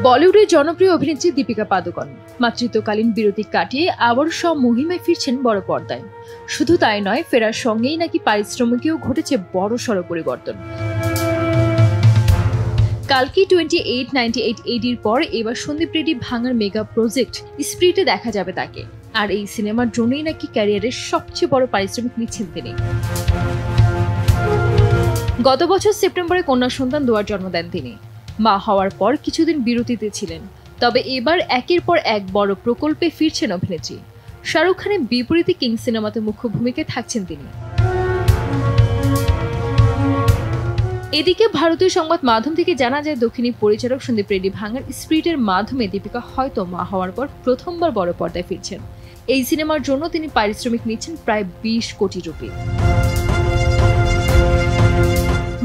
বলিউডের জনপ্রিয় অভিনেত্রী দীপিকা পাদুকোন মাতৃত্বকালীন বিরতি কাটিয়ে আবার স্বমহিমায় ফিরছেন বড় পর্দায়। শুধু তাই নয়, ফেরার সঙ্গেই নাকি পারিশ্রমিকেও ঘটেছে বড়সড় পরিবর্তন। কালকি 2898 ADর পর এবার সন্দীপ রেড্ডি ভাঙার মেগা প্রজেক্ট স্প্রিটে দেখা যাবে তাকে। আর এই সিনেমার জন্যই নাকি ক্যারিয়ারের সবচেয়ে বড় পারিশ্রমিক নিচ্ছেন তিনি। গত বছর সেপ্টেম্বরে কন্যা সন্তান দুয়ার জন্ম দেন তিনি। মা হওয়ার পর কিছুদিন বিরতিতে ছিলেন, তবে এবার একের পর এক বড় প্রকল্পে ফিরছেন অভিনেত্রী। শাহরুখ খানের বিপরীতে কিং সিনেমাতে মুখ্য ভূমিকায় থাকছেন তিনি। এদিকে ভারতীয় সংবাদ মাধ্যম থেকে জানা যায়, দক্ষিণী পরিচালক সন্দীপ রেড্ডি ভাঙার স্প্রিটের মাধ্যমে দীপিকা হয়তো মা হওয়ার পর প্রথমবার বড় পর্দায় ফিরছেন। এই সিনেমার জন্য তিনি পারিশ্রমিক নিচ্ছেন প্রায় 20 কোটি রুপি।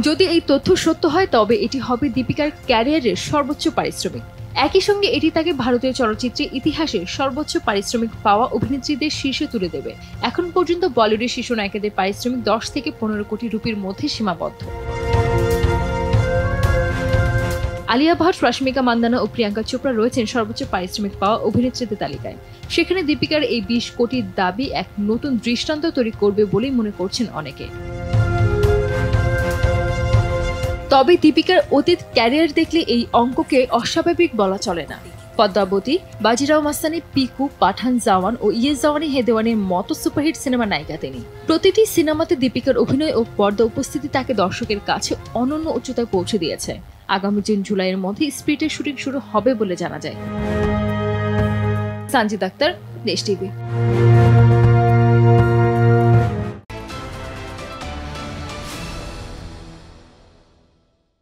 যদি এই তথ্য সত্য হয়, তবে এটি হবে দীপিকার ক্যারিয়ারের সর্বোচ্চ পারিশ্রমিক। একই সঙ্গে এটি তাকে ভারতীয় চলচ্চিত্রের ইতিহাসে সর্বোচ্চ পারিশ্রমিক পাওয়া অভিনেত্রীদের শীর্ষে তুলে দেবে। এখন পর্যন্ত বলিউডের শীর্ষ নায়িকাদের পারিশ্রমিক 10 থেকে 15 কোটি রুপির মধ্যে সীমাবদ্ধ। আলিয়া ভাট, রশ্মিকা মান্দানা ও প্রিয়াঙ্কা চোপড়া রয়েছেন সর্বোচ্চ পারিশ্রমিক পাওয়া অভিনেত্রীদের তালিকায়। সেখানে দীপিকার এই 20 কোটির দাবি এক নতুন দৃষ্টান্ত তৈরি করবে বলেই মনে করছেন অনেকে। তবে দীপিকার অতীত ক্যারিয়ার দেখলে এই অঙ্ককে অস্বাভাবিক বলা চলে না। পদ্মাবতী, বাজিরাও মাস্তানি, পিকু, পাঠান, জওয়ান ও ইয়ে জওয়ানি হে দেওয়ানির মতো সুপারহিট সিনেমার নায়িকা তিনি। প্রতিটি সিনেমাতে দীপিকার অভিনয় ও পর্দা উপস্থিতি তাকে দর্শকের কাছে অনন্য উচ্চতায় পৌঁছে দিয়েছে। আগামী জুন-জুলাইয়ের মধ্যে স্প্রিটের শুটিং শুরু হবে বলে জানা যায়। সানজিদ আক্তার, দেশ টিভি।